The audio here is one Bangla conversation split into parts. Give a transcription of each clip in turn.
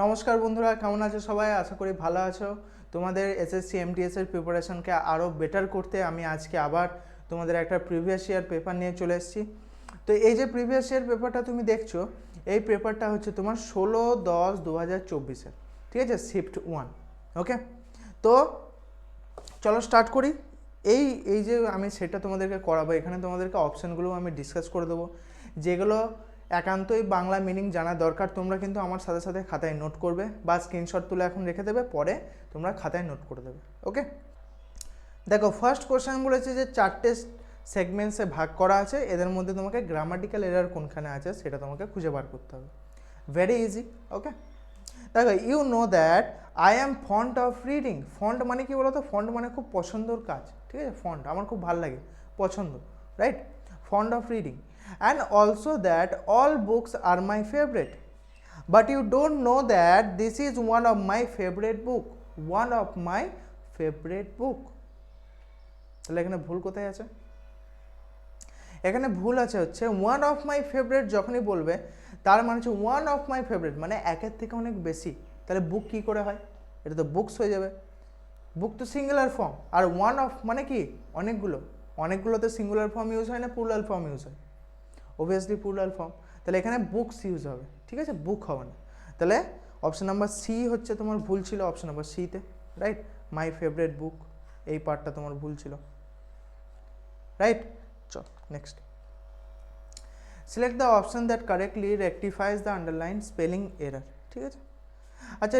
নমস্কার বন্ধুরা, কেমন আছো সবাই? আশা করি ভালো আছো। তোমাদের এসএসসি এমটিএস এর প্রিপারেশনকে আরও বেটার করতে আমি আজকে আবার তোমাদের একটা প্রিভিয়াস ইয়ার পেপার নিয়ে চলে এসেছি। তো এই যে প্রিভিয়াস ইয়ার পেপারটা তুমি দেখছো, এই পেপারটা হচ্ছে তোমার 16/10/2024-এর, ঠিক আছে, শিফট 1। ওকে, তো চলো স্টার্ট করি। এই এই যে আমি সেটা তোমাদেরকে করাবো, এখানে তোমাদেরকে অপশানগুলো আমি ডিসকাস করে দেবো, যেগুলো একান্তই বাংলা মিনিং জানা দরকার। তোমরা কিন্তু আমার সাথে সাথে খাতায় নোট করবে বা স্ক্রিনশট তুলে এখন রেখে দেবে, পরে তোমরা খাতায় নোট করে দেবে। ওকে, দেখো ফার্স্ট কোশ্চেন বলেছে যে 4টে সেগমেন্টসে ভাগ করা আছে, এদের মধ্যে তোমাকে গ্রামাটিক্যাল এরার কোনখানে আছে সেটা তোমাকে খুঁজে বার করতে হবে। Very easy. ওকে, দেখো you know that I am fond of reading. Fond মানে কি বলো তো? ফন্ট মানে খুব পছন্দর কাজ, ঠিক আছে? ফন্ট আমার খুব ভালো লাগে, পছন্দ, right? Fond of reading and also that all books আর my favourite, but you don't know that this is one of my favourite book. One of my favourite book, তাহলে এখানে ভুল কোথায় আছে? এখানে ভুল আছে হচ্ছে ওয়ান অফ মাই ফেভারেট যখনই বলবে, তার মানে হচ্ছে ওয়ান অফ মাই ফেভারেট মানে একের থেকে অনেক বেশি। তাহলে বুক কী করে হয়? এটা তো বুকস হয়ে যাবে। বুক তো সিঙ্গুলার ফর্ম, আর ওয়ান অফ মানে কি? অনেকগুলো। অনেকগুলোতে সিঙ্গুলার ফর্ম ইউজ হয় না প্লুরাল ফর্ম ইউজ হয়? Obviously plural form. তাহলে এখানে বুকস ইউজ হবে, ঠিক আছে, বুক হবে না। তাহলে অপশন নাম্বার সি হচ্ছে তোমার ভুল ছিল, অপশন নাম্বার সিতে, রাইট? মাই ফেভারেট বুক, এই পার্টটা তোমার ভুল ছিল, রাইট? চল next. Select the option that correctly rectifies the underline spelling error, ঠিক আছে? আচ্ছা,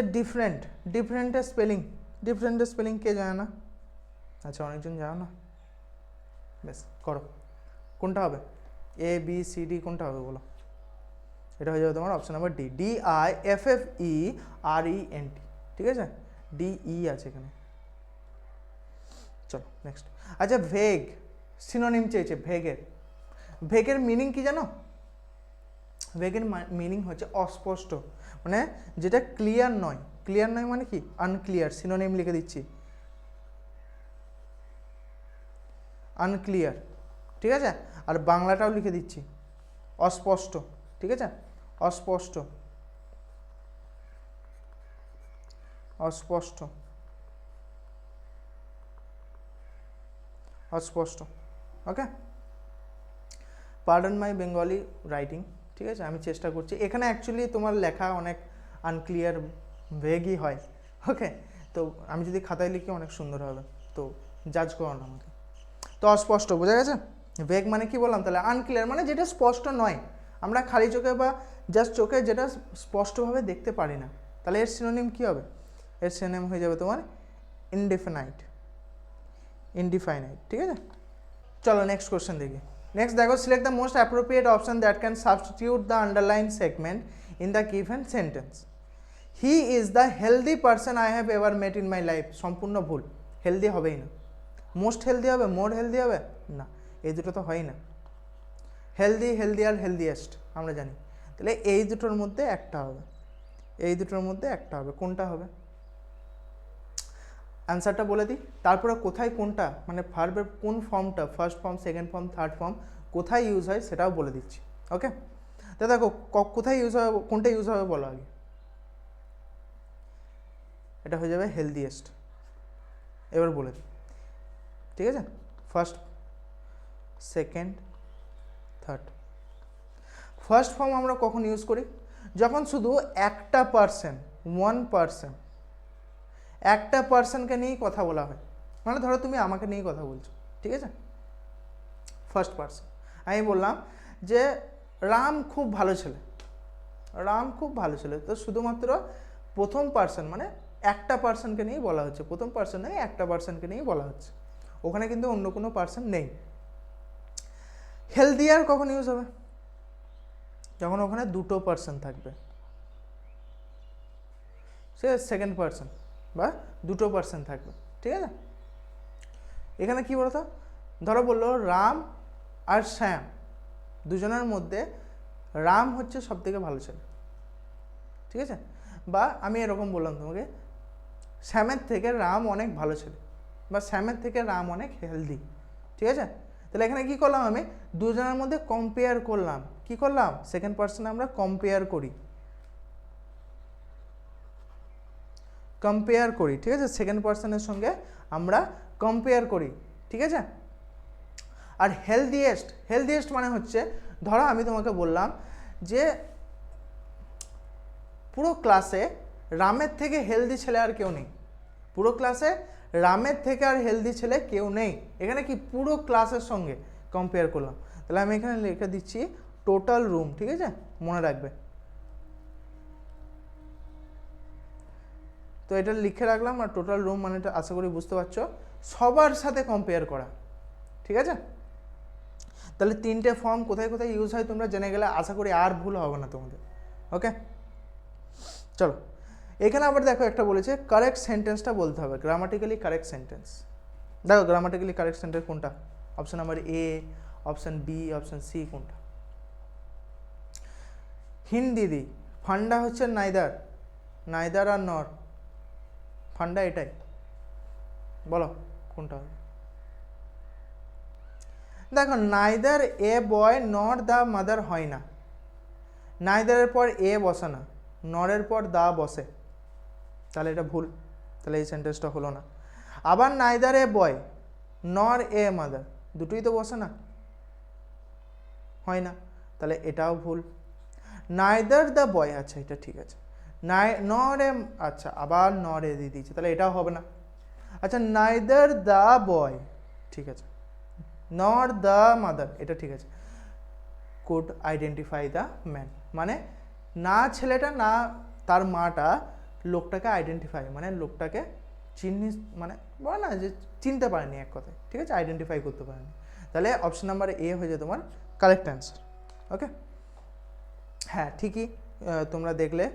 ডিফারেন্টের স্পেলিং কে জানে না? আচ্ছা, অনেকজন জানো না, বেশ করো। কোনটা হবে? এ বি সি ডি কোনটা হবে বলো? এটা হয়ে যাবে তোমার অপশন নাম্বার ডি, DIFFERENT, ঠিক আছে? DE আছে এখানে। চলো নেক্সট। আচ্ছা, ভেগ সিনোনিম চেয়েছে। ভেগের মিনিং কি জানো? ভেগের মিনিং হচ্ছে অস্পষ্ট, মানে যেটা ক্লিয়ার নয়। ক্লিয়ার নয় মানে কি? আনক্লিয়ার। সিনোনিম লিখে দিচ্ছি, আনক্লিয়ার, ঠিক আছে? আর বাংলাটাও লিখে দিচ্ছি, অস্পষ্ট, ঠিক আছে? অস্পষ্ট, অস্পষ্ট, অস্পষ্ট। ওকে, পার্ডন মাই বেঙ্গলি রাইটিং, ঠিক আছে? আমি চেষ্টা করছি। এখানে অ্যাকচুয়ালি তোমার লেখা অনেক আনক্লিয়ার, ভেগই হয়। ওকে, তো আমি যদি খাতায় লিখি অনেক সুন্দর হবে, তো জাজ করো না আমাকে। তো অস্পষ্ট, বোঝা গেছে? ভেগ মানে কি বললাম? তাহলে আনক্লিয়ার মানে যেটা স্পষ্ট নয়, আমরা খালি চোখে বা জাস্ট চোখে যেটা স্পষ্টভাবে দেখতে পারি না। তাহলে এর সিনোনিম কী হবে? এর সিনোনিম হয়ে যাবে তোমার ইনডিফিনাইট, ঠিক আছে? চলো নেক্সট কোশ্চেন দেখি। নেক্সট দেখো, select the most appropriate option that can substitute the underline segment in the given sentence. He is the healthy person I have ever mate in my life. সম্পূর্ণ ভুল, হেলদি হবেই না। মোস্ট হেলদি হবে, মোর হেলদি হবে না, এই দুটো তো হয় না। হেলদি, হেলদিয়ার, হেলদিয়েস্ট আমরা জানি। তাহলে এই দুটোর মধ্যে একটা হবে, এই দুটোর মধ্যে একটা হবে। কোনটা হবে? অ্যান্সারটা বলে দিই, তারপরে কোথায় কোনটা, মানে ভার্বের কোন ফর্মটা, first form, second form, third form কোথায় ইউজ হয় সেটাও বলে দিচ্ছি। ওকে, তো দেখো কোথায় ইউজ হবে, কোনটা ইউজ হবে বলো আগে। এটা হয়ে যাবে হেলদিয়েস্ট। এবার বলে দিই, ঠিক আছে? First, second, third. First form আমরা কখন ইউজ করি? যখন শুধু একটা পার্সন, ওয়ান পার্সন, একটা পার্সনকে নিয়েই কথা বলা হয়। মানে ধরো তুমি আমাকে নিয়েই কথা বলছো, ঠিক আছে? ফার্স্ট পার্সন, আমি বললাম যে রাম খুব ভালো ছেলে, রাম খুব ভালো ছেলে। তো শুধুমাত্র প্রথম পার্সন মানে একটা পার্সনকে নিয়েই বলা হচ্ছে, প্রথম পার্সন নেই, একটা পার্সনকে নিয়েই বলা হচ্ছে, ওখানে কিন্তু অন্য কোনো পার্সন নেই। হেলদিয়ার কখন ইউজ হবে? যখন ওখানে দুটো পার্সন থাকবে, সে সেকেন্ড পার্সন বা দুটো পার্সন থাকবে, ঠিক আছে? এখানে কি বলতো, ধরো বললো রাম আর শ্যাম, দুজনের মধ্যে রাম হচ্ছে সব থেকে ভালো ছেলে, ঠিক আছে? বা আমি এরকম বললাম তোমাকে, শ্যামের থেকে রাম অনেক ভালো ছেলে, বা শ্যামের থেকে রাম অনেক হেলদি, ঠিক আছে? তাহলে এখানে কি করলাম, আমি দুজনের মধ্যে কম্পেয়ার করলাম। কি করলাম? সেকেন্ড পার্সনে আমরা কম্পেয়ার করি, কম্পেয়ার করি, ঠিক আছে, সেকেন্ড পার্সনের সঙ্গে আমরা কম্পেয়ার করি, ঠিক আছে। আর হেলদিয়েস্ট মানে হচ্ছে, ধরো আমি তোমাকে বললাম যে পুরো ক্লাসে রামের থেকে হেলদি ছেলে আর কেউ নেই, পুরো ক্লাসে রামের থেকে আর হেলদি ছেলে কেউ নেই। এখানে কি পুরো ক্লাসের সঙ্গে কম্পেয়ার করলাম, তাহলে আমি এখানে লিখে দিচ্ছি টোটাল রুম, ঠিক আছে, মনে রাখবে। তো এটা লিখে রাখলাম, আর টোটাল রুম মানে আশা করি বুঝতে পারছো, সবার সাথে কম্পেয়ার করা, ঠিক আছে। তাহলে তিনটে ফর্ম কোথায় কোথায় ইউজ হয় তোমরা জেনে গেলে, আশা করি আর ভুল হবে না তোমাদের। ওকে, চলো এখানে আবার দেখো একটা বলেছে কারেক্ট সেন্টেন্সটা বলতে হবে, গ্রামাটিক্যালি কারেক্ট সেন্টেন্স। দেখো গ্রামাটিক্যালি কারেক্ট সেন্টেন্স কোনটা, option number A, option B, option C, কোনটা? হিন্দিদি ফান্ডা হচ্ছে নাইদার আর নর, ফান্ডা এটাই, বলো কোনটা হবে? দেখো নাইদার এ বয় নর দ্য মাদার হয় না, নাইদারের পর এ বসে না, নরের পর দা বসে, তাহলে এটা ভুল, তাহলে এই সেন্টেন্সটা হলো না। আবার নাইদার এ বয় নর এ মাদার, দুটোই তো বসে না, হয় না, তাহলে এটাও ভুল। নাইদার দ্য বয়, আচ্ছা এটা ঠিক আছে, নর এ, আচ্ছা আবার নর এ দিয়ে দিয়েছে, তাহলে এটাও হবে না। আচ্ছা নাইদার দ্য বয়, ঠিক আছে, নর দ্য মাদার, এটা ঠিক আছে। কুড আইডেন্টিফাই দ্য ম্যান, মানে না ছেলেটা না তার মাটা লোকটাকে আইডেন্টিফাই, মানে লোকটাকে মানে বলে না যে চিনতে পারেনি এক কথায়, ঠিক আছে, আইডেন্টিফাই করতে পারেনি। তাহলে অপশন নাম্বার এ হয়ে যায় তোমার কারেক্ট অ্যান্সার। ওকে, হ্যাঁ ঠিকই, তোমরা দেখলে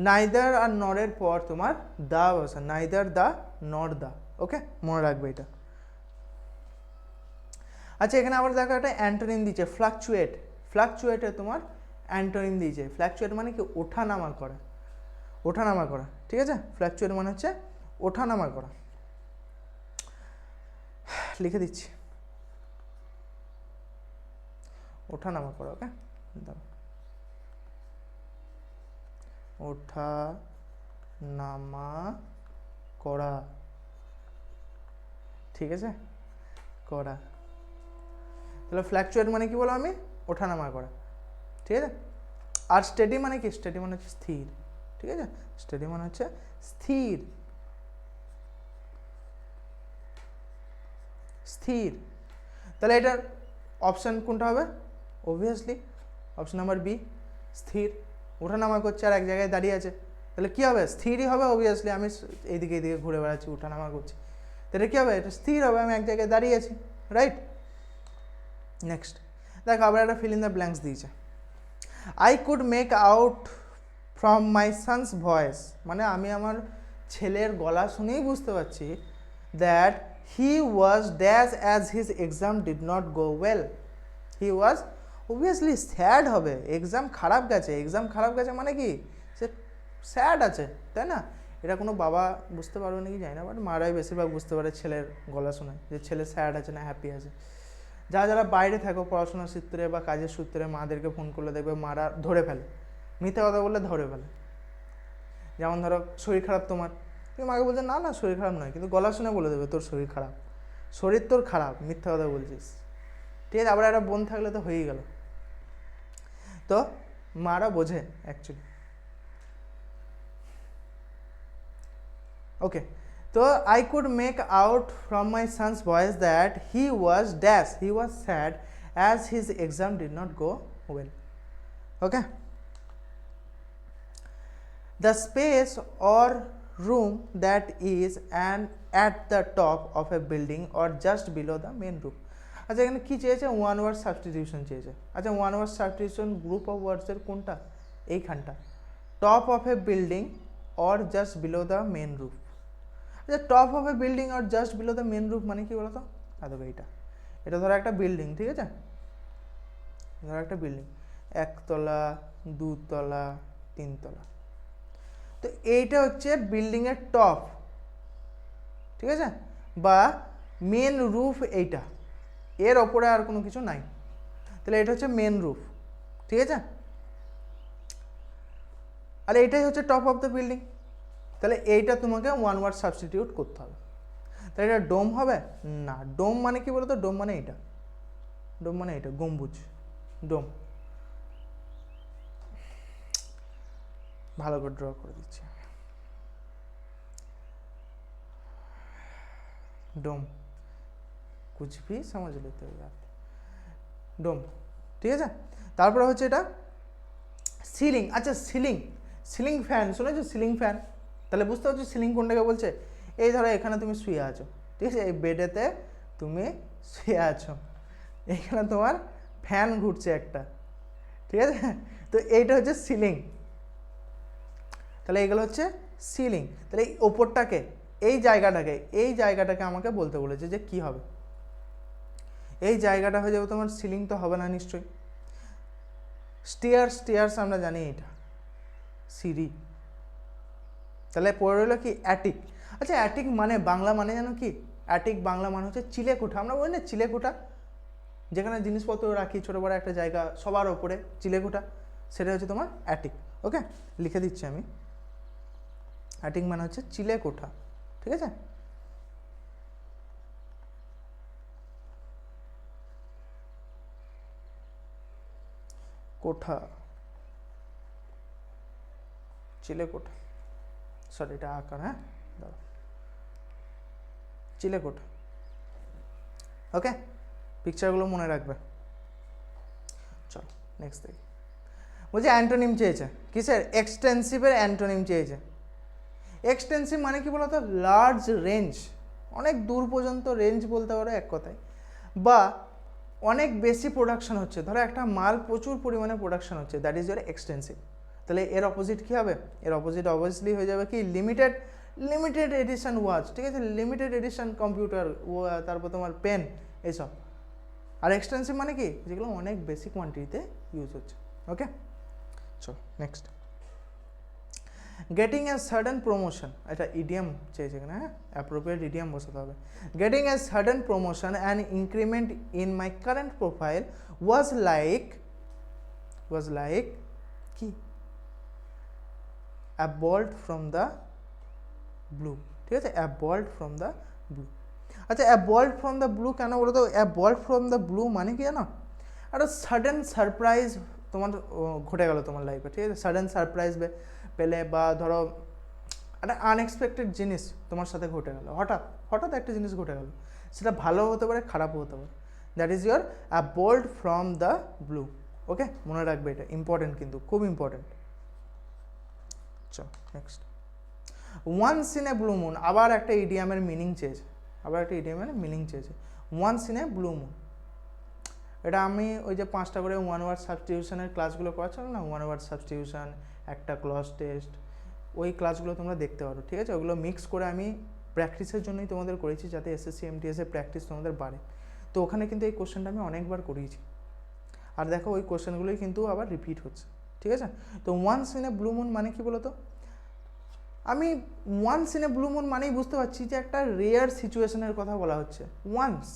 নাইদার আর নরের পর তোমার দা বসে, নাইদার দা নর দা। ওকে, মনে রাখবে এটা। আচ্ছা এখানে আবার দেখো একটা অ্যান্টোনিম দিচ্ছে ফ্লাকচুয়েটে তোমার অ্যান্টোনিম দিয়েছে। ফ্লাকচুয়েট মানে কি ওঠানামা করা, ঠিক আছে, ফ্লাকচুয়েট মানে হচ্ছে ওঠানামা করা। লিখে দিচ্ছি ওঠানামা করা। ওকে, ওঠা নামা করা, ঠিক আছে, করা। তাহলে ফ্ল্যাকচুয়েট মানে কি বলো আমি, ওঠানামা করা, ঠিক আছে। আর স্টেডি মানে কি, স্টেডি মানে হচ্ছে স্থির, ঠিক আছে, স্টেডি মানে হচ্ছে স্থির, তাহলে এটার অপশান কোনটা হবে? অবভিয়াসলি অপশন নাম্বার বি, স্থির, ওঠানামা করছে আর এক জায়গায় দাঁড়িয়ে আছে, তাহলে কী হবে? স্থিরই হবে অবভিয়াসলি, আমি এইদিকে ঘুরে বেড়াচ্ছি, ওঠানামা করছি, তাহলে কী হবে? এটা স্থির হবে, আমি এক জায়গায় দাঁড়িয়ে আছি, রাইট। নেক্সট দেখো আবার একটা ফিল ইন দ্য ব্ল্যাঙ্কস দিয়েছে। I could make out from my son's voice, মানে আমি আমার ছেলের গলা শুনেই বুঝতে পারছি that he was dash as his exam did not go well. He was obviously sad হবে, এক্সাম খারাপ গেছে মানে কি সে স্যাড আছে, তাই না? এটা কোনো বাবা বুঝতে পারবে নাকি জানি না, বাট মারাই বেশিরভাগ বুঝতে পারে ছেলের গলা শুনে যে ছেলে স্যাড আছে না হ্যাপি আছে। যারা বাইরে থাকো পড়াশোনার সূত্রে বা কাজের সূত্রে মাদেরকে ফোন করলে দেখবে মারা ধরে ফেলে, মিথ্যে কথা বললে ধরে ফেলে। যেমন ধরো শরীর খারাপ তোমার, তুমি মাকে বলছে না শরীর খারাপ নয়, কিন্তু গলা শুনে বলে দেবে তোর শরীর খারাপ, শরীর তোর খারাপ, মিথ্যা কথা বলছিস, ঠিক আছে। আবার একটা বোন থাকলে তো হয়েই গেল, তো মারা বোঝে অ্যাকচুয়ালি। ওকে, তো I could make out from my son's voice that he was dash, he was sad as his exam did not go well. Okay, the space or room that is at the top of a building or just below the main roof। আচ্ছা এখানে কী চেয়েছে? ওয়ান ওয়ার্ড সাবস্টিটিউশন চেয়েছে। আচ্ছা one word substitution group of ওয়ার্ডসের কোনটা? এইখানটা, top of a building or just below the main roof. আচ্ছা top of a building or just below the main roof মানে কি বলতো? দেখো এটা ধরো একটা বিল্ডিং, ঠিক আছে, ধরো একটা বিল্ডিং, একতলা, দুতলা, তিনতলা, তো এইটা হচ্ছে বিল্ডিংয়ের টপ, ঠিক আছে, বা মেন রুফ এইটা, এর ওপরে আর কোনো কিছু নাই, তাহলে এটা হচ্ছে মেন রুফ, ঠিক আছে, আর এটাই হচ্ছে টপ অফ দ্য বিল্ডিং, তাহলে এইটা তোমাকে ওয়ান ওয়ার্ড সাবস্টিটিউট করতে হবে। তাহলে এটা ডোম হবে না, ডোম মানে কি বলতো, ডোম মানে এটা, ডোম মানে এটা গম্বুজ, ডোম। ভালো করে ড্র করে দিচ্ছি, ডোম, কুছ ভি সমাজ লেতে হবে ডোম, ঠিক আছে। তারপরে হচ্ছে এটা সিলিং। আচ্ছা সিলিং, সিলিং ফ্যান শুনেছো, সিলিং ফ্যান, তাহলে বুঝতে পারছো সিলিং কোনটাকে বলছে। এই ধরো এখানে তুমি শুয়ে আছো, ঠিক আছে, এই বেডেতে তুমি শুয়ে আছো, এখানে তোমার ফ্যান ঘুরছে একটা, ঠিক আছে, তো এইটা হচ্ছে সিলিং। তাহলে এগুলো হচ্ছে সিলিং। তাহলে এই ওপরটাকে, এই জায়গাটাকে আমাকে বলতে বলেছে যে কি হবে। এই জায়গাটা হয়ে যাবে তোমার সিলিং, তো হবে না নিশ্চয়ই। স্টেয়ার্স আমরা জানি এটা সিঁড়ি। তাহলে পড়ে রইলো কি অ্যাটিক। আচ্ছা অ্যাটিক মানে বাংলা মানে জানো কি, অ্যাটিক বাংলা মানে হচ্ছে চিলেকোঠা। আমরা বলি না চিলেকোঠা, যেখানে জিনিসপত্র রাখি, ছোটো বড়ো একটা জায়গা সবার ওপরে চিলেকোঠা, সেটা হচ্ছে তোমার অ্যাটিক। ওকে, লিখে দিচ্ছি আমি, অ্যাটিক মানে হচ্ছে চিলেকোঠা, ঠিক আছে। কোঠা, চিলেকোঠা, সরি এটা আকার, হ্যাঁ দাও, চিলেকোঠা। ওকে, পিকচারগুলো মনে রাখবে। চলো নেক্সট দেখি। বলছে অ্যান্টোনিম চেয়েছে কিসের, এক্সটেন্সিভের অ্যান্টোনিম চেয়েছে। এক্সটেন্সিভ মানে কি বলতো, লার্জ রেঞ্জ, অনেক দূর পর্যন্ত রেঞ্জ বলতে পারো এক কথায়, বা অনেক বেশি প্রোডাকশন হচ্ছে, ধরো একটা মাল প্রচুর পরিমাণে প্রোডাকশন হচ্ছে, দ্যাট ইজ ইয়োর এক্সটেন্সিভ। তাহলে এর অপোজিট কী হবে, এর অপোজিট অবভিয়াসলি হয়ে যাবে কি লিমিটেড এডিশন ওয়াচ, ঠিক আছে, লিমিটেড এডিশন কম্পিউটার, তারপর তোমার পেন, এইসব। আর এক্সটেন্সিভ মানে কি, যেগুলো অনেক বেশি কোয়ান্টিটিতে ইউজ হচ্ছে। ওকে চলো next. Getting a sudden promotion, এটা ইডিয়াম চেয়েছে এখানে, হ্যাঁ অ্যাপ্রোপ্রিয়েট ইডিয়াম বসাতে হবে। Getting a sudden promotion and increment in my current profile was like কি, a bolt from the blue, ঠিক আছে, a bolt from the blue। আচ্ছা a bolt from the blue কেন বলো তো, a bolt from the blue মানে কি জানো, একটা সাডেন সারপ্রাইজ তোমার ঘটে গেল তোমার লাইফে, ঠিক আছে, সাডেন সারপ্রাইজ পেলে, বা ধরো একটা আনএক্সপেক্টেড জিনিস তোমার সাথে ঘটে গেল, হঠাৎ একটা জিনিস ঘটে গেল, সেটা ভালো হতে পারে খারাপও হতে পারে, that is your a bolt from the blue. Okay মনে রাখবে, এটা ইম্পর্টেন্ট, কিন্তু খুব ইম্পর্টেন্ট। চলো next. Once in a blue moon, আবার একটা ইডিয়ামের মিনিং চেয়েছে, once in a blue moon. এটা আমি ওই যে 5টা করে ওয়ান ওয়ার্ড সাবস্টিটিউশনের ক্লাসগুলো করাচ্ছিলাম না, ওয়ান ওয়ার্ড সাবস্টিটিউশন, একটা ক্লজ টেস্ট, ওই ক্লাসগুলো তোমরা দেখতে পারো, ঠিক আছে। ওগুলো মিক্স করে আমি প্র্যাকটিসের জন্যই তোমাদের করেছি, যাতে এসএসসি এমটিএসের প্র্যাকটিস তোমাদের বাড়ে। তো ওখানে কিন্তু এই কোশ্চেনটা আমি অনেকবার করিয়েছি, আর দেখো ওই কোশ্চেনগুলোই কিন্তু আবার রিপিট হচ্ছে, ঠিক আছে। তো once in a blue moon মানে কি বলো তো, আমি once in a blue moon মানেই বুঝতে পারছি যে একটা রেয়ার সিচুয়েশনের কথা বলা হচ্ছে, ওয়ান্স,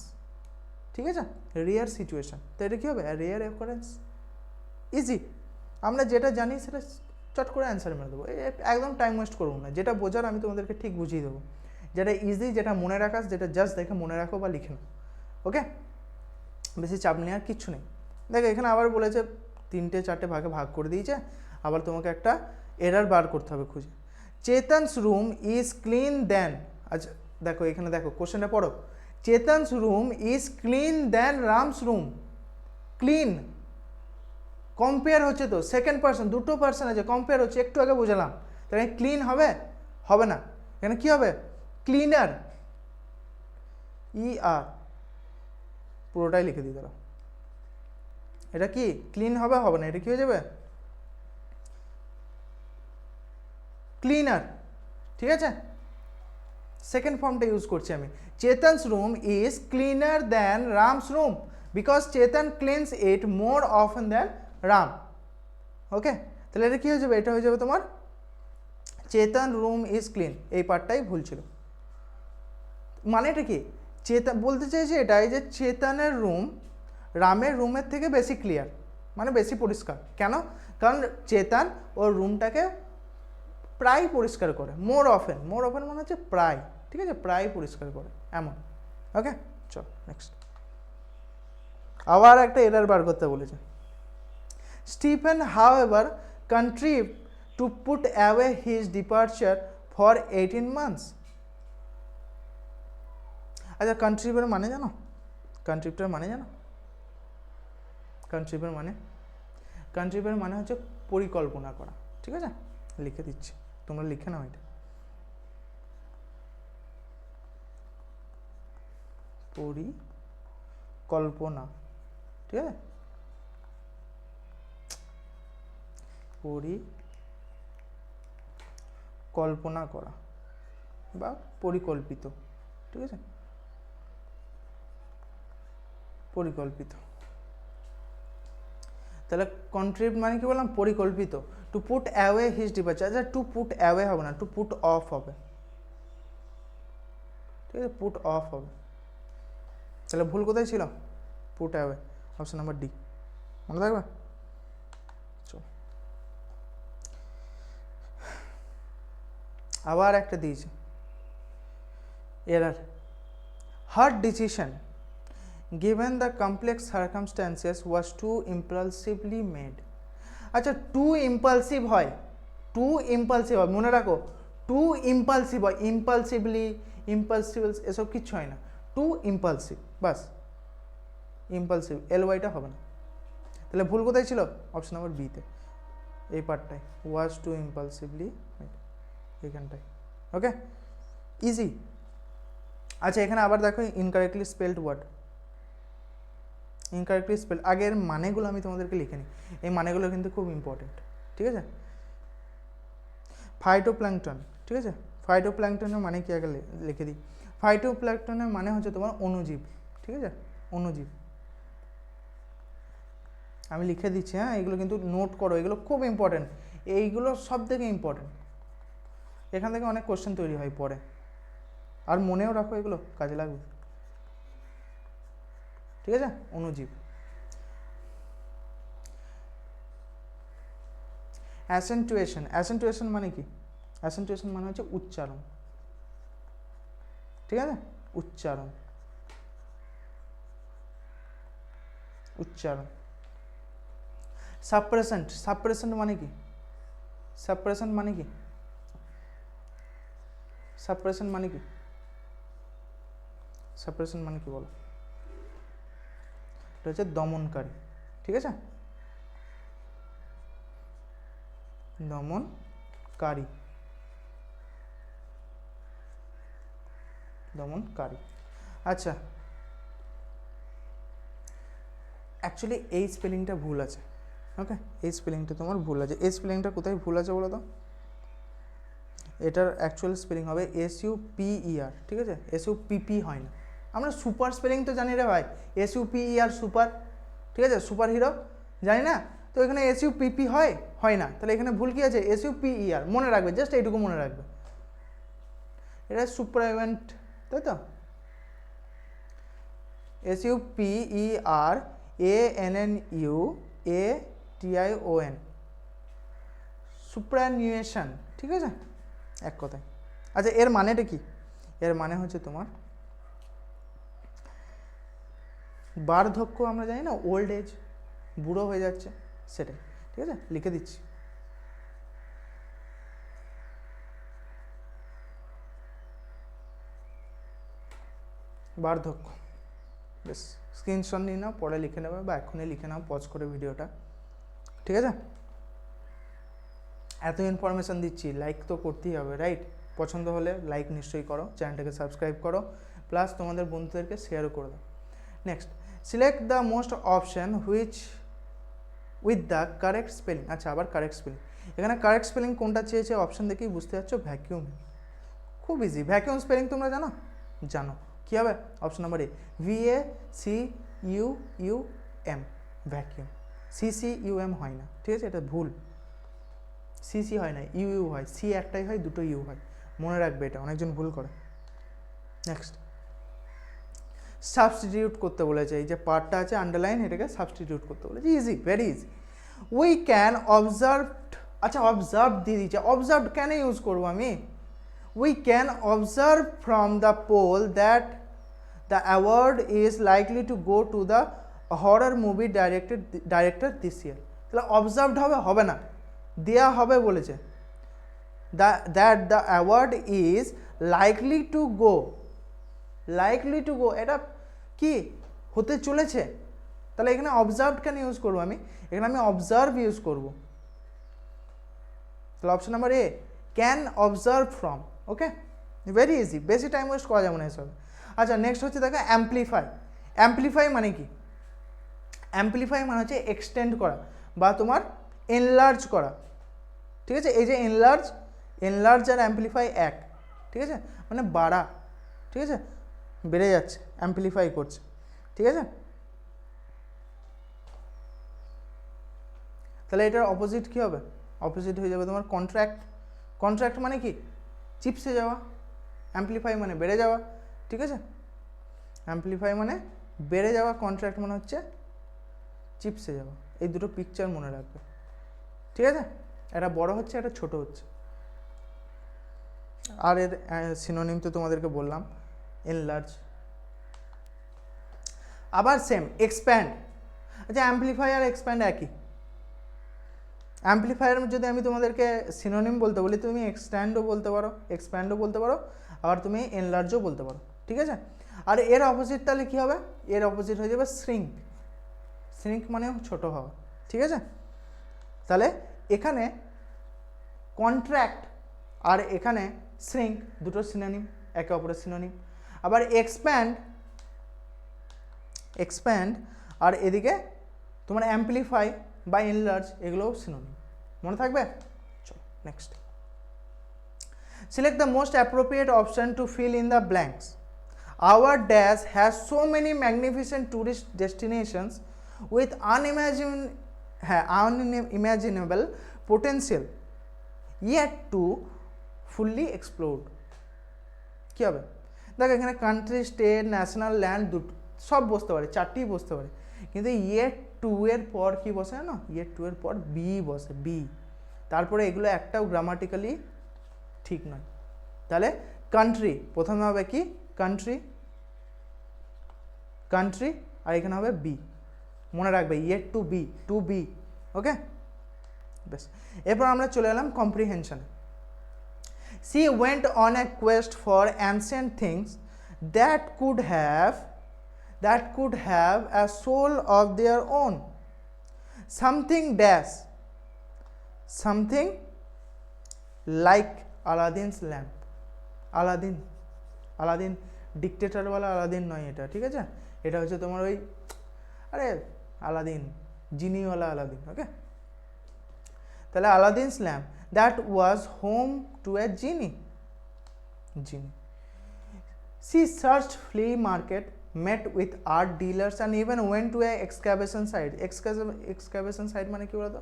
ঠিক আছে, রেয়ার সিচুয়েশন। তো এটা কী হবে, রেয়ার অ্যাকোয়ারেন্স, ইজি। আমরা যেটা জানি সেটা চট করে অ্যান্সার মেরে দেবো, একদম টাইম ওয়েস্ট করবো না, যেটা বোঝার আমি তোমাদেরকে ঠিক বুঝিয়ে দেবো, যেটা ইজি, যেটা মনে রাখাস, যেটা জাস্ট দেখে মনে রাখো বা লিখে নাও। ওকে, বেশি চাপ নেওয়ার কিচ্ছু নেই। দেখো এখানে আবার বলেছে 3-4 ভাগে ভাগ করে দিয়েছে, আবার তোমাকে একটা এরার বার করতে হবে খুঁজে। Chetan's room is clean than, আচ্ছা দেখো এখানে দেখো কোশ্চেনটা পড়ো, Chetan's room is clean than Ram's room. Clean compare হচ্ছে, তো সেকেন্ড পার্সন, দুটো পার্সন আছে, কম্পেয়ার হচ্ছে, একটু আগে বোঝালাম। তাহলে ক্লিন হবে না, এখানে কি হবে, ক্লিনার, ER পুরোটাই লিখে দিতে দাও। এটা কি ক্লিন হবে না, এটা কি হয়ে যাবে, ক্লিনার, ঠিক আছে। সেকেন্ড ফর্মটা ইউজ করছি আমি, Chetan's room is cleaner than Ram's room because Chetan cleans it more often than Ram. Okay, তাহলে এটা কী হয়ে যাবে, এটা হয়ে যাবে তোমার চেতন রুম ইজ ক্লিন, এই পার্টটাই ভুল ছিল। মানে এটা কি, বলতে চাইছে এটাই যে চেতনের রুম রামের রুমের থেকে বেশি ক্লিয়ার, মানে বেশি পরিষ্কার। কেন, কারণ চেতন ওর রুমটাকে প্রায় পরিষ্কার করে, মোর অফেন মানে হচ্ছে প্রায়, ঠিক আছে, প্রায় পরিষ্কার করে এমন। ওকে, চল নেক্সট। আবার একটা এরার বার করতে বলেছে। Stephen however contrived to put away his departure for 18 months. আচ্ছা, কন্ট্রিভের মানে জানো? কন্ট্রিভটার মানে জানো? কন্ট্রিভের মানে হচ্ছে পরিকল্পনা করা, ঠিক আছে, লিখে দিচ্ছি, তোমরা লিখে নাও এটা। পরিকল্পনা, ঠিক আছে, পরিকল্পনা করা বা পরিকল্পিত, ঠিক আছে, পরিকল্পিত। তাহলে কন্ট্রিভ মানে কি বললাম? পরিকল্পিত। To put away his departure, আচ্ছা টু পুট অ্যাওয়ে হবে না, টু পুট অফ হবে, ঠিক আছে, পুট অফ হবে। তাহলে ভুল কোথায় ছিল? Put away, option number D, মনে থাকবে। চল, আবার একটা দিয়েছে error. Her decision given the complex circumstances was too impulsively made. আচ্ছা, টু ইম্পালসিভ হয়, মনে রাখো, টু ইম্পালসিভ হয়, ইম্পালসিবল এসব কিচ্ছু হয় না, টু ইম্পালসিভ, বাস ইম্পালসিভ, LY-টা হবে না। তাহলে ভুল কোথায় ছিল? অপশন নাম্বার বিতে, এই পার্টটাই, ওয়াজ টু ইম্পালসিভলি মেড, এইখানটায়। Okay, easy. আচ্ছা, এখানে আবার দেখো incorrectly spelled word, incorrectly spell, আগের মানেগুলো আমি তোমাদেরকে লিখে নিই, এই মানেগুলো কিন্তু খুব ইম্পর্টেন্ট, ঠিক আছে। ফাইটোপ্ল্যাঙ্কটন, ঠিক আছে, ফাইটোপ্ল্যাঙ্কটনের মানে কি আগে লিখে দিই। ফাইটোপ্ল্যাঙ্কটনের মানে হচ্ছে তোমার অণুজীব, ঠিক আছে, অণুজীব। আমি লিখে দিচ্ছি, হ্যাঁ, এগুলো কিন্তু নোট করো, এগুলো খুব ইম্পর্টেন্ট, এইগুলো সব থেকে ইম্পর্টেন্ট, এখান থেকে অনেক কোশ্চেন তৈরি হয় পরে, আর মনেও রাখো, এগুলো কাজে লাগবে, ঠিক আছে। অণুজীব। অ্যাসেন্টুয়েশন মানে কি? অ্যাসেন্টুয়েশন মানে হচ্ছে উচ্চারণ, ঠিক আছে, উচ্চারণ। সাপ্রেসেন্ট মানে কি? সাপ্রেসেন্ট মানে কি বলো? এটা হচ্ছে দমনকারী, ঠিক আছে, দমনকারী। আচ্ছা, অ্যাকচুয়ালি এই স্পেলিংটা ভুল আছে, ওকে, এই স্পেলিংটা তোমার ভুল আছে। এই স্পেলিংটা কোথায় ভুল আছে বলো তো? এটার অ্যাকচুয়াল স্পেলিং হবে SUPER, ঠিক আছে, SUPP হয় না। আমরা সুপার স্পেলিং তো জানি রে ভাই, SUPER সুপার, ঠিক আছে, সুপার হিরো জানি না, তো এখানে SUPP হয় না, তাহলে এখানে ভুল কি আছে? SUPER, মনে রাখবে, জাস্ট এইটুকু মনে রাখবে, এটা সুপারভেন্ট, তাই তো, SUPERANNUATION, সুপ্রানুয়েশন, ঠিক আছে, এক কথায়। আচ্ছা, এর মানেটা কি? এর মানে হচ্ছে তোমার বার্ধক্য, আমরা জানি না, ওল্ড এজ, বুড়ো হয়ে যাচ্ছে, সেটাই, ঠিক আছে, লিখে দিচ্ছি। বার্ধক্য, বেশ, স্ক্রিনশট নিয়ে নাও, পরে লিখে নেবে, বা এক্ষুনি লিখে নাও পজ করে ভিডিওটা, ঠিক আছে। এত ইনফরমেশান দিচ্ছি, লাইক তো করতেই হবে, রাইট? পছন্দ হলে লাইক নিশ্চয়ই করো, চ্যানেলটাকে সাবস্ক্রাইব করো, প্লাস তোমাদের বন্ধুদেরকে শেয়ারও করে দাও। Next, select the most option which with the correct spelling. আচ্ছা, আবার কারেক্ট স্পেলিং, এখানে কারেক্ট স্পেলিং কোনটা চেয়েছে অপশান দেখেই বুঝতে পারছো, ভ্যাকিউম, খুব ইজি। ভ্যাকিউম স্পেলিং তোমরা জানো? কী হবে? অপশন নাম্বার এ, VACUUM, ভ্যাকিউম। CCUM হয় না, ঠিক আছে, এটা ভুল, CC হয় না, UU হয়, C একটাই হয়, দুটো ইউ হয়, মনে রাখবে, এটা অনেকজন ভুল করে। নেক্সট, সাবস্টিটিউট করতে বলেছে, এই যে পার্টটা আছে আন্ডারলাইন, এটাকে সাবস্টিটিউট করতে বলেছে, easy, very easy. We can observe আচ্ছা অবজার্ভ দিয়ে দিচ্ছে, অবজার্ভ কেন ইউজ করবো আমি? We can observe from the poll that the award is likely to go to the horror movie director this year. তাহলে অবজার্ভড হবে, হবে না, দেয়া হবে বলেছে। That the award is likely to go, likely to go এটা কি হতে চলেছে, তাহলে এখানে অবজার্ভড কেন ইউজ করবো আমি? এখানে আমি অবজার্ভ ইউজ করবো। তাহলে option number A, can observe from. Okay, very easy, বেশি টাইম ওয়েস্ট করা যাবে না এসব। আচ্ছা নেক্সট হচ্ছে দেখো অ্যাম্পলিফাই। অ্যাম্পলিফাই মানে কি? অ্যাম্পলিফাই মানে হচ্ছে এক্সটেন্ড করা বা তোমার এনলার্জ করা, ঠিক আছে? এই যে এনলার্জ আর অ্যাম্পলিফাই এক, ঠিক আছে, মানে বাড়া, ঠিক আছে, বেড়ে যাচ্ছে, অ্যাম্পলিফাই করছে, ঠিক আছে। তাহলে এটার অপোজিট কী হবে? অপোজিট হয়ে যাবে তোমার কন্ট্র্যাক্ট। কন্ট্র্যাক্ট মানে কি? চিপসে যাওয়া। অ্যাম্পলিফাই মানে বেড়ে যাওয়া, ঠিক আছে, অ্যাম্পলিফাই মানে বেড়ে যাওয়া, কন্ট্র্যাক্ট মানে হচ্ছে চিপসে যাওয়া। এই দুটো পিকচার মনে রাখবে, ঠিক আছে? এটা বড় হচ্ছে, এটা ছোট হচ্ছে। আর এর সিনোনিম তো তোমাদেরকে বললাম, এনলার্জ। আবার সেম এক্সপ্যান্ড। আচ্ছা অ্যাম্পলিফাই আর এক্সপ্যান্ড একই। অ্যাম্পলিফায়ার যদি আমি তোমাদেরকে সিনোনিম বলতে বলি, তুমি এক্সট্যান্ডও বলতে পারো, এক্সপ্যান্ডও বলতে পারো, আবার তুমি এনলার্জও বলতে পারো, ঠিক আছে। আর এর অপোজিট তাহলে কী হবে? এর অপোজিট হয়ে যাবে শ্রিঙ্ক। শ্রিঙ্ক মানেও ছোট হওয়া, ঠিক আছে। তাহলে এখানে কন্ট্র্যাক্ট আর এখানে শ্রিঙ্ক দুটো সিনোনিম, একে অপরের সিনোনিম। আবার এক্সপ্যান্ড আর এদিকে তোমার অ্যাম্পলিফাই বা এনলার্জ, এগুলোও সিনোনিম, মনে থাকবে। চলো next. Select the most appropriate option to fill in the blanks. Our dash has so many magnificent tourist destinations with unimaginable potential yet to fully explored। কী হবে? দেখো এখানে কান্ট্রি, স্টেট, ন্যাশনাল, ল্যান্ড দুটো সব বসতে পারে, চারটেই বসতে পারে, কিন্তু ইয়েট টু এর পর কি বসে না? ইয়েট টু এর পর বি বসে, বি। তারপরে এগুলো একটাও গ্রামাটিক্যালি ঠিক নয়। তাহলে কান্ট্রি প্রথমে হবে কি? কান্ট্রি, কান্ট্রি, আর এখানে হবে বি, মনে রাখবে yet to be, to be. Okay, বেশ। এরপর আমরা চলে এলাম কম্প্রিহেনশনে। She went on a quest for ancient things that could have a soul of their own. Something like Aladdin's lamp. Aladdin ডিকটেটরওয়ালা আলাদিন নয় এটা, ঠিক আছে? এটা হচ্ছে তোমার ওই আরে আলাদিন, জিনিওয়ালা আলাদিন। ওকে, তাহলে Aladdin's lamp that was home to a genie. She searched flea market, met with art dealers and even went to a excavation site. Excavation site মানে কি বলতো?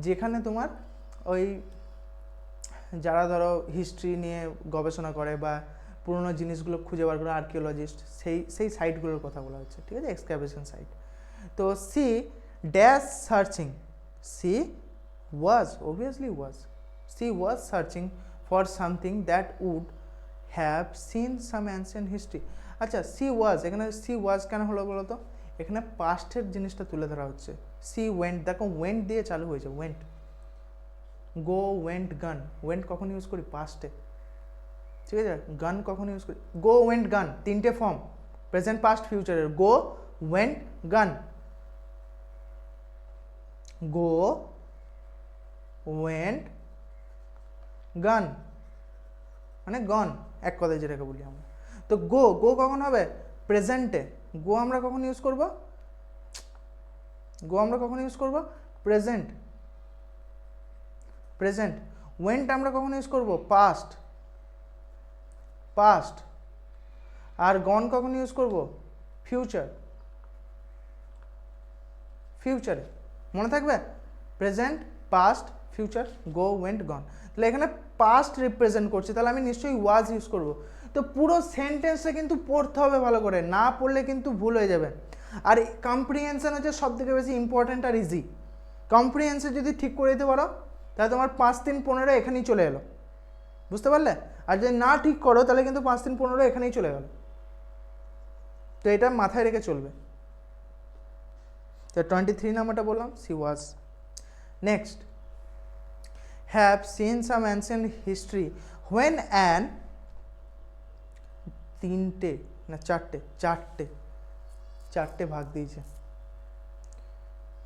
যেখানে তোমার ওই যারা ধরো হিস্ট্রি নিয়ে গবেষণা করে বা পুরোনো জিনিসগুলো খুঁজে বার করে, আর্কিওলজিস্ট, সেই সাইটগুলোর কথা বলা হচ্ছে, ঠিক আছে, এক্সকাভেশন সাইট। তো she dash searching, she was searching for something that would have seen some ancient history. আচ্ছা সি ওয়াজ, এখানে সি ওয়াজ কেন হলো বলো তো? এখানে পাস্টের জিনিসটা তুলে ধরা হচ্ছে। সি ওয়েন্ট, দেখো ওয়েন্ট দিয়ে চালু হয়েছে, ওয়েন্ট, গো, ওয়েন্ট, গান। ওয়েন্ট কখন ইউজ করি? পাস্টে, ঠিক আছে। গান কখন ইউজ করি? গো, ওয়েন্ট, গান, তিনটে ফর্ম, প্রেজেন্ট, পাস্ট, ফিউচারের। গো, ওয়েন্ট, গান। গো, ওয়েন্ট, গান মানে গন, এক কথায় যেটাকে বলি আমরা। তো গো কখন হবে? প্রেজেন্টে। গো আমরা কখন ইউজ করব? প্রেজেন্ট। ওয়েন্ট আমরা কখন ইউজ করব? পাস্ট। আর গন কখন ইউজ করব? ফিউচারে, মনে থাকবে? প্রেজেন্ট, পাস্ট, ফিউচার, গো, ওয়েন্ট, গন। তাহলে এখানে পাস্ট রিপ্রেজেন্ট করছে, তাহলে আমি নিশ্চয়ই ওয়াজ ইউজ করব। তো পুরো সেন্টেন্সে কিন্তু পড়তে হবে ভালো করে, না পড়লে কিন্তু ভুল হয়ে যাবে। আর কম্প্রিহেনশন হচ্ছে সব থেকে বেশি ইম্পর্ট্যান্ট আর ইজি। কম্প্রিহেনশন যদি ঠিক করে দিতে পারো তাহলে তোমার 5 3 15 এখানেই চলে এলো, বুঝতে পারলে? আর যদি না ঠিক করো তাহলে কিন্তু 5 3 15 এখানেই চলে গেল। তো এটা মাথায় রেখে চলবে। তো 23 নাম্বারটা বললাম C was. Next, have seen some ancient history when an, তিনটে না চারটে ভাগ দিয়েছে।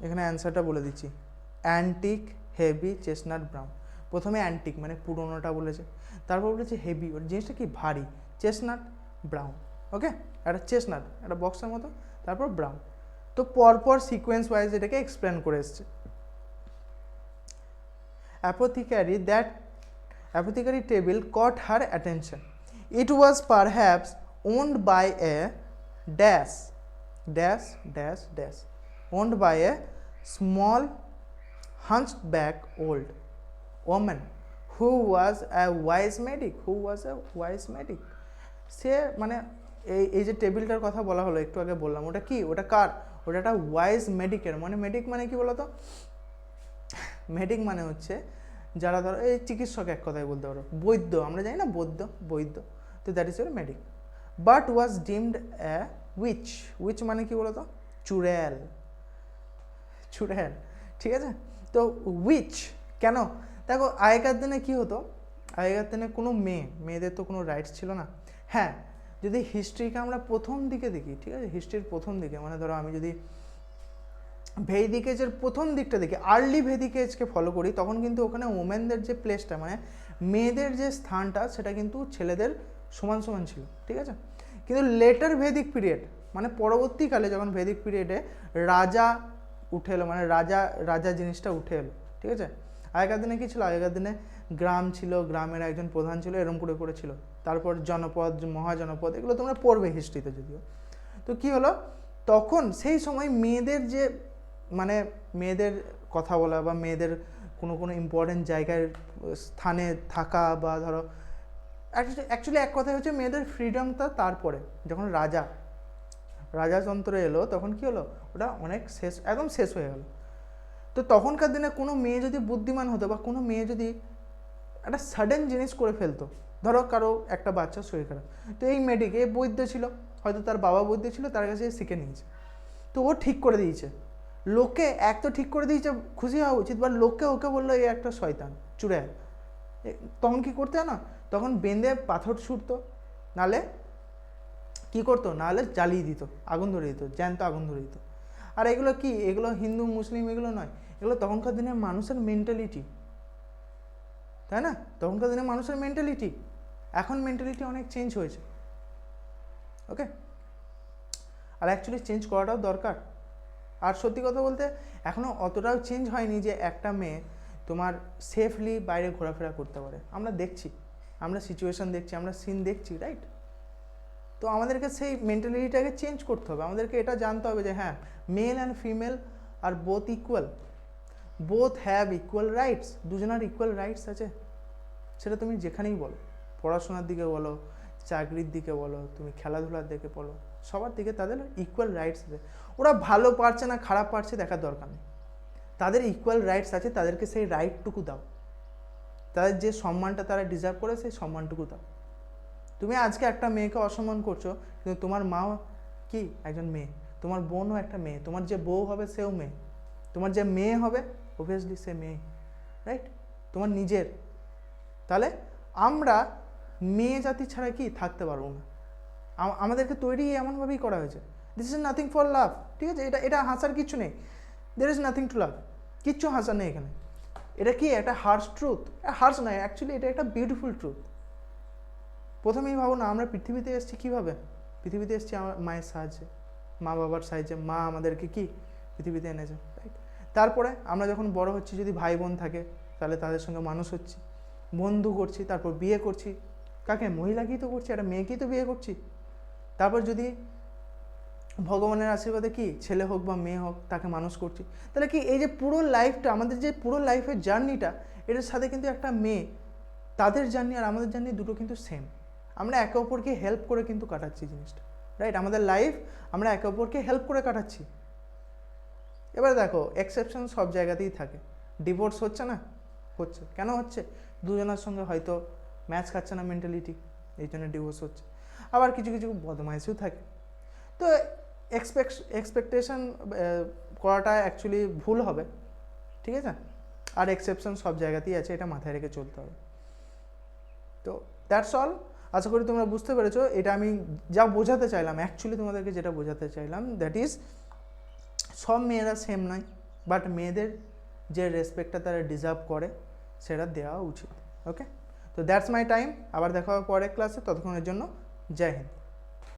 এখানে অ্যান্সারটা বলে দিচ্ছি, অ্যান্টিক, হেভি, চেস্টনাট, ব্রাউন। প্রথমে অ্যান্টিক মানে পুরোনোটা বলেছে, তারপর বলেছে হেভি, ওর জিনিসটা কি ভারী, চেস্টনাট, ব্রাউন। ওকে, একটা চেস্টনাট একটা বক্সের মতো, তারপর ব্রাউন। তো পরপর সিকোয়েন্স ওয়াইজ এটাকে এক্সপ্লেন করে এসছে। apothecary table caught her attention. It was perhaps owned by a dash owned by a small hunchback old woman who was a wise medic. সে মানে এই যে টেবিলটার কথা বলা হলো একটু আগে বললাম, ওটা কি, ওটা কার, ওটা একটা ওয়াইজ মেডিকের। মানে মেডিক মানে কি বলতো, মেডিক মানে হচ্ছে যারা ধরো এই চিকিৎসক, এক কথায় বলতে পারো বৈদ্য, আমরা জানি না বৈদ্য, তো that is your medic. But was deemed A which মানে কি বলতো, চুড়েল, ঠিক আছে। তো উইচ কেন, দেখো আগেকার দিনে কি হতো, আগেকার দিনে কোনো মেয়েদের তো কোনো রাইটস ছিল না। হ্যাঁ, যদি হিস্ট্রিকে আমরা প্রথম দিকে দেখি, ঠিক আছে, হিস্ট্রির প্রথম দিকে মানে ধরো আমি যদি ভেদিক এজের প্রথম দিকটা দেখি, আর্লি ভেদিক এজকে ফলো করি, তখন কিন্তু ওখানে ওমেনদের যে প্লেসটা মানে মেয়েদের যে স্থানটা সেটা কিন্তু ছেলেদের সমান ছিল, ঠিক আছে। কিন্তু লেটার ভেদিক পিরিয়ড মানে পরবর্তীকালে যখন ভেদিক পিরিয়ডে রাজা উঠে এলো, মানে রাজা জিনিসটা উঠে এলো, ঠিক আছে। আগেকার দিনে কী ছিল, আগেকার দিনে গ্রাম ছিল, গ্রামের একজন প্রধান ছিল, এরম করে ছিল। তারপর জনপদ, মহাজনপদ, এগুলো তোমরা পড়বে হিস্ট্রিতে যদিও। তো কি হলো, তখন সেই সময় মেয়েদের যে মানে মেয়েদের কথা বলা বা মেয়েদের কোনো ইম্পর্টেন্ট জায়গায় স্থানে থাকা বা ধরো অ্যাকচুয়ালি এক কথায় হচ্ছে মেয়েদের ফ্রিডমটা তারপরে যখন রাজাতন্ত্র এলো তখন কি হলো, ওটা অনেক একদম শেষ হয়ে গেল। তো তখনকার দিনে কোনো মেয়ে যদি বুদ্ধিমান হতো বা কোনো মেয়ে যদি একটা সাডেন জিনিস করে ফেলতো, ধরো কারো একটা বাচ্চার শরীর খারাপ, তো এই মেয়েটিকে বৈদ্য ছিল, হয়তো তার বাবা বৈদ্য ছিল, তার কাছে শিখে নিয়েছে, তো ও ঠিক করে দিয়েছে। লোকে এক তো ঠিক করে দিয়েছে, খুশি হওয়া উচিত, বা লোককে ওকে বললো এই একটা শয়তান চুড়ে, তখন কি করতে না, তখন বেঁধে পাথর ছুটতো, নালে কি করতো, নাহলে জ্বালিয়ে দিত, আগুন ধরে দিত, জ্যান্ত আগুন ধরে দিত। আর এগুলো কি, এগুলো হিন্দু মুসলিম এগুলো নয়, এগুলো তখনকার দিনের মানুষের মেন্টালিটি, তাই না? তখনকার দিনের মানুষের মেন্টালিটি, এখন মেন্টালিটি অনেক চেঞ্জ হয়েছে। ওকে, আর অ্যাকচুয়ালি চেঞ্জ করাটাও দরকার। আর সত্যি কথা বলতে এখনও অতটাও চেঞ্জ হয়নি যে একটা মেয়ে তোমার সেফলি বাইরে ঘোরাফেরা করতে পারে। আমরা দেখছি, আমরা সিচুয়েশান দেখছি, আমরা সিন দেখছি, রাইট? তো আমাদেরকে সেই মেন্টালিটিটাকে চেঞ্জ করতে হবে। আমাদেরকে এটা জানতে হবে যে হ্যাঁ, মেল অ্যান্ড ফিমেল আর both equal, both have equal rights, দুজনের ইকুয়াল রাইটস আছে। সেটা তুমি যেখানেই বলো, পড়াশোনার দিকে বলো, চাকরির দিকে বলো, তুমি খেলাধুলার দিকে বলো, সবার দিকে তাদের ইকুয়াল রাইটস আছে। ওরা ভালো পারছে না খারাপ পারছে দেখার দরকার নেই, তাদের ইকুয়াল রাইটস আছে, তাদেরকে সেই রাইটটুকু দাও, তাদের যে সম্মানটা তারা ডিজার্ভ করে সেই সম্মানটুকু দাও। তুমি আজকে একটা মেয়েকে অসম্মান করছো, কিন্তু তোমার মাও কি একজন মেয়ে, তোমার বোনও একটা মেয়ে, তোমার যে বউ হবে সেও মেয়ে, তোমার যে মেয়ে হবে অবভিয়াসলি সে মেয়ে, রাইট? তোমার নিজের। তাহলে আমরা মেয়ে জাতি ছাড়া কি থাকতে পারবো না। আমাদেরকে তৈরি এমনভাবেই করা হয়েছে, দিস ইজ নাথিং ফর লাভ, ঠিক আছে। এটা হাসার কিছু নেই, দের ইজ নাথিং টু লাভ, কিচ্ছু হাসার নেই এখানে। এটা কি একটা হার্শ ট্রুথ? হার্শ নয়, অ্যাকচুয়ালি এটা একটা বিউটিফুল ট্রুথ। প্রথমেই ভাবো না, আমরা পৃথিবীতে এসেছি কীভাবে? পৃথিবীতে এসেছি আমার মায়ের সাহায্যে, মা বাবার সাহায্যে, মা আমাদেরকে কি পৃথিবীতে এনেছে, রাইট? তারপরে আমরা যখন বড় হচ্ছি, যদি ভাই বোন থাকে তাহলে তাদের সঙ্গে মানুষ হচ্ছি, বন্ধু করছি, তারপর বিয়ে করছি, কাকে? মহিলাকেই তো করছি, একটা মেয়েকেই তো বিয়ে করছি। তারপর যদি ভগবানের আশীর্বাদে কি ছেলে হোক বা মেয়ে হোক তাকে মানুষ করছি, তাহলে কি এই যে পুরো লাইফটা, আমাদের যে পুরো লাইফের জার্নিটা, এটার সাথে কিন্তু একটা মেয়ে, তাদের জার্নি আর আমাদের জার্নি দুটো কিন্তু সেম। আমরা একে অপরকে হেল্প করে কিন্তু কাটাচ্ছি জিনিসটা, রাইট? আমাদের লাইফ আমরা একে অপরকে হেল্প করে কাটাচ্ছি। এবার দেখো, এক্সেপশন সব জায়গাতেই থাকে। ডিভোর্স হচ্ছে না, হচ্ছে কেন হচ্ছে, দুজনের সঙ্গে হয়তো ম্যাচ খাচ্ছে না মেন্টালিটি, এই জন্য ডিভোর্স হচ্ছে। আবার কিছু কিছু বদমাইশও থাকে। তো এক্সপেকটেশন করাটা অ্যাকচুয়ালি ভুল হবে, ঠিক আছে। আর এক্সেপশন সব জায়গাতেই আছে, এটা মাথায় রেখে চলতে হবে। তো দ্যাটস অল। আশা করি তোমরা বুঝতে পেরেছো। এটা আমি যা বোঝাতে চাইলাম, অ্যাকচুয়ালি তোমাদেরকে যেটা বোঝাতে চাইলাম, দ্যাট ইজ সব মেয়েরা সেম নয়, বাট মেয়েদের যে রেসপেক্টটা তারা ডিজার্ভ করে সেটা দেওয়া উচিত। ওকে, তো দ্যাটস মাই টাইম। আবার দেখা হবে পরের ক্লাসে, ততক্ষণের জন্য জয় হিন্দ।